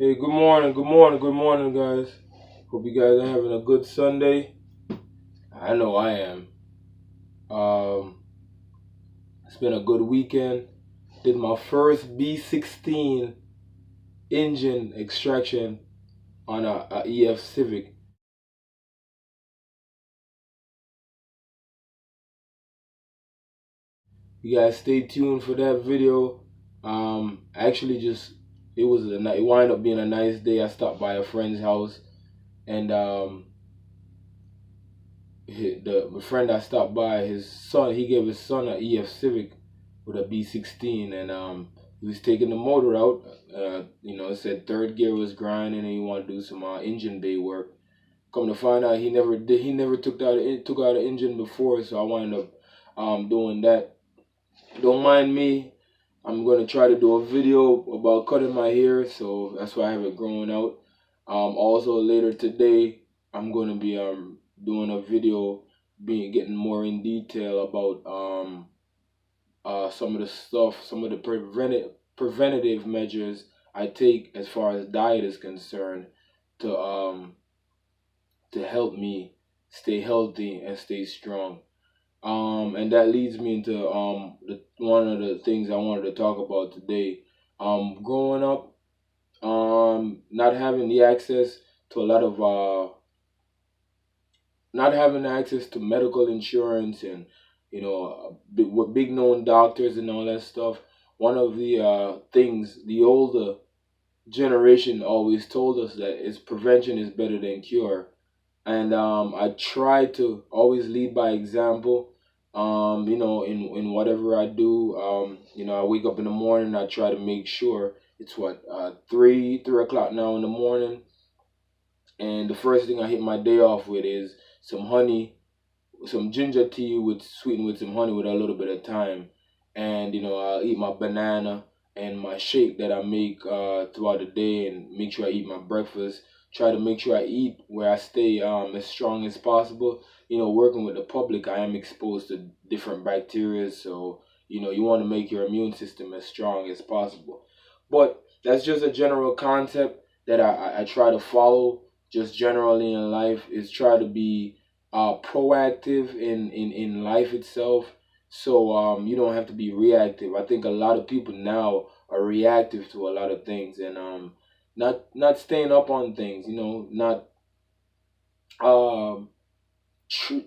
Hey, good morning, guys. Hope you guys are having a good Sunday. I know I am. Um, it's been a good weekend. Did my first B16 engine extraction on a EF Civic. You guys stay tuned for that video. Actually, just it wound up being a nice day. I stopped by a friend's house, and the friend I stopped by, his son, he gave his son a EF Civic with a B16, and he was taking the motor out. It said third gear was grinding, and he wanted to do some engine bay work. Come to find out, he never took out an engine before, so I wound up doing that. Don't mind me. I'm gonna try to do a video about cutting my hair, so that's why I have it growing out. Also later today, I'm gonna be doing a video, getting more in detail about some of the stuff, some of the preventative measures I take as far as diet is concerned to help me stay healthy and stay strong. And that leads me into one of the things I wanted to talk about today. Growing up, not having the access to a lot of not having access to medical insurance and with big known doctors and all that stuff. One of the things the older generation always told us that is prevention is better than cure, and I try to always lead by example. In whatever I do, I wake up in the morning. I try to make sure it's what 3 o'clock now in the morning, and the first thing I hit my day off with is some honey, some ginger tea with sweetened with some honey with a little bit of thyme, and I'll eat my banana and my shake that I make throughout the day, and make sure I eat my breakfast. Try to make sure I eat where I stay as strong as possible. Working with the public, I am exposed to different bacteria, so you want to make your immune system as strong as possible. But that's just a general concept that I try to follow just generally in life, is try to be proactive in life itself, so you don't have to be reactive. I think a lot of people now are reactive to a lot of things, and not staying up on things, not um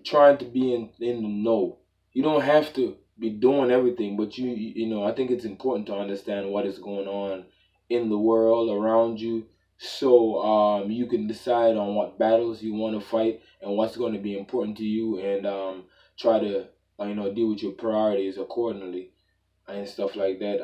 trying to be in the know. You don't have to be doing everything, but I think it's important to understand what is going on in the world around you, so you can decide on what battles you want to fight and what's going to be important to you, and try to deal with your priorities accordingly and stuff like that.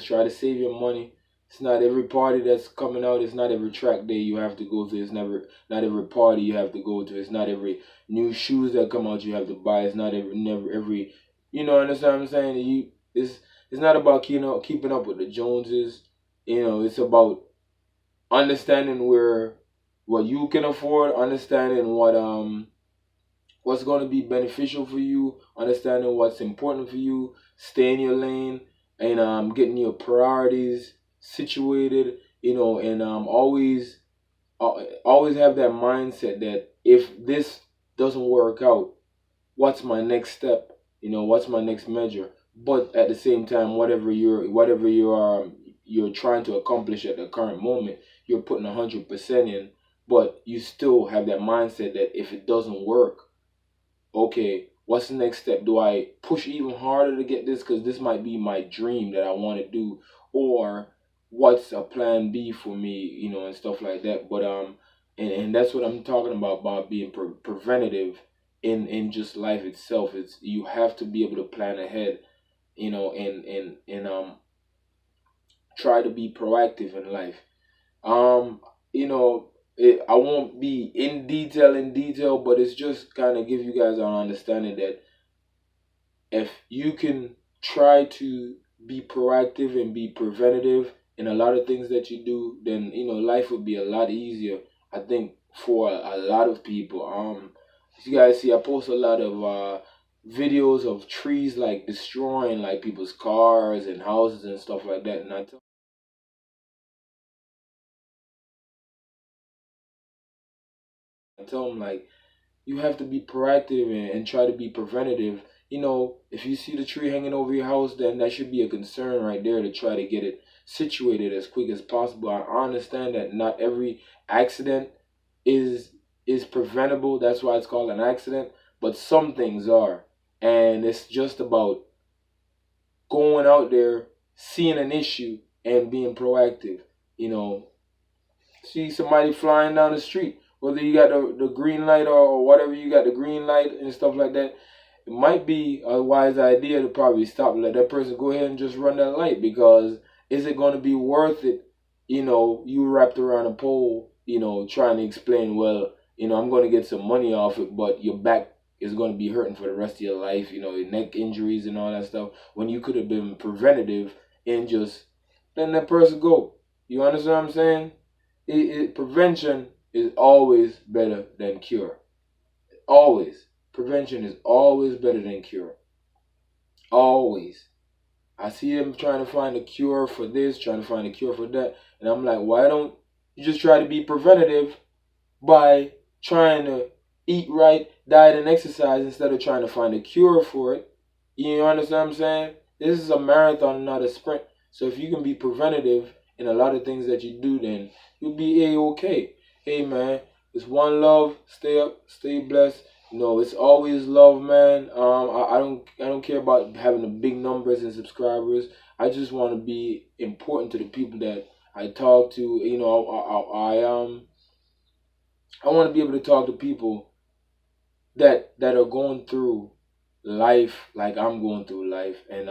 Try to save your money. It's not every party that's coming out. It's not every track day you have to go to. It's never not every party you have to go to. It's not every new shoes that come out you have to buy. It's not every. Understand what I'm saying? It's not about keeping up with the Joneses. It's about understanding what you can afford, understanding what's going to be beneficial for you, understanding what's important for you, stay in your lane, and getting your priorities situated, and always have that mindset that if this doesn't work out, what's my next step? What's my next measure? But at the same time, you're trying to accomplish at the current moment, you're putting 100% in, but you still have that mindset that if it doesn't work, okay, what's the next step? Do I push even harder to get this because this might be my dream that I want to do, or what's a plan B for me, and stuff like that. But and that's what I'm talking about being preventative in just life itself. It's you have to be able to plan ahead, and try to be proactive in life. You know, I won't be in detail, but it's just kind of give you guys an understanding that if you can try to be proactive and be preventative in a lot of things that you do, then life would be a lot easier. I think for a lot of people. As you guys see, I post a lot of videos of trees like destroying like people's cars and houses and stuff like that, and I tell I tell them like, you have to be proactive and try to be preventative. If you see the tree hanging over your house, then that should be a concern right there to try to get it situated as quick as possible. I understand that not every accident is preventable. That's why it's called an accident. But some things are, and it's just about going out there, seeing an issue, and being proactive. You know, see somebody flying down the street, whether you got the green light or whatever, you got the green light and stuff like that, it might be a wise idea to probably stop and let that person go ahead and just run that light, because is it going to be worth it? You wrapped around a pole, trying to explain, well, I'm going to get some money off it, but your back is going to be hurting for the rest of your life, your neck injuries and all that stuff, when you could have been preventative and just letting that person go. You understand what I'm saying? Prevention is always better than cure. Always. Prevention is always better than cure. Always. I see them trying to find a cure for this, trying to find a cure for that. And I'm like, why don't you just try to be preventative by trying to eat right, diet, and exercise instead of trying to find a cure for it? You understand what I'm saying? This is a marathon, not a sprint. So if you can be preventative in a lot of things that you do, then you'll be A-okay. Hey, man, it's one love. Stay up, stay blessed. It's always love, man. I don't care about having the big numbers and subscribers. I just want to be important to the people that I talk to. I want to be able to talk to people that are going through life like I'm going through life, and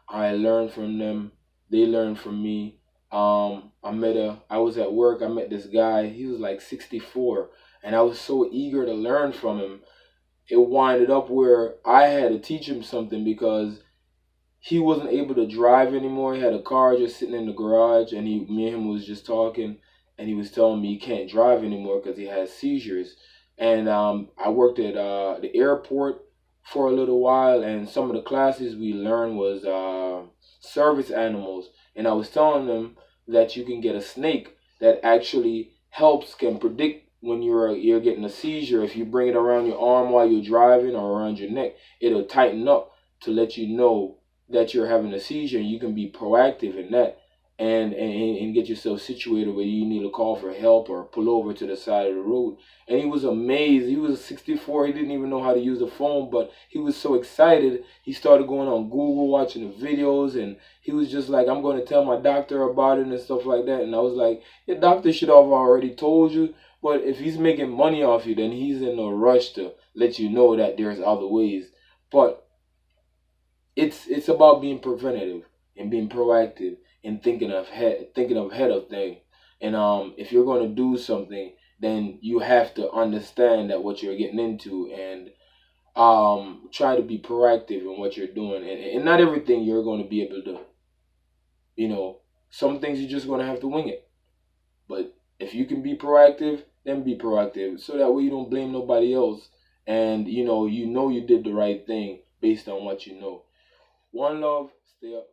I learn from them. They learn from me. I was at work. I met this guy. He was like 64, and I was so eager to learn from him. It winded up where I had to teach him something because he wasn't able to drive anymore. He had a car just sitting in the garage, and me and him was just talking, and he was telling me he can't drive anymore because he has seizures. And I worked at the airport for a little while, and some of the classes we learned was service animals. And I was telling them that you can get a snake that actually can predict when you're getting a seizure. If you bring it around your arm while you're driving or around your neck, it'll tighten up to let you know that you're having a seizure, and you can be proactive in that and get yourself situated where you need to call for help or pull over to the side of the road. And he was amazed. He was 64. He didn't even know how to use a phone, but he was so excited. He started going on Google, watching the videos, and he was just like, I'm going to tell my doctor about it and stuff like that. And I was like, your doctor should have already told you, but if he's making money off you, then he's in no rush to let you know that there's other ways. But it's about being preventative and being proactive and thinking ahead of things. And if you're going to do something, then you have to understand that what you're getting into, and try to be proactive in what you're doing. And not everything you're going to be able to do. Some things you're just going to have to wing it. But if you can be proactive, then be proactive, so that way you don't blame nobody else, and you know you did the right thing based on what you know. One love. Stay up.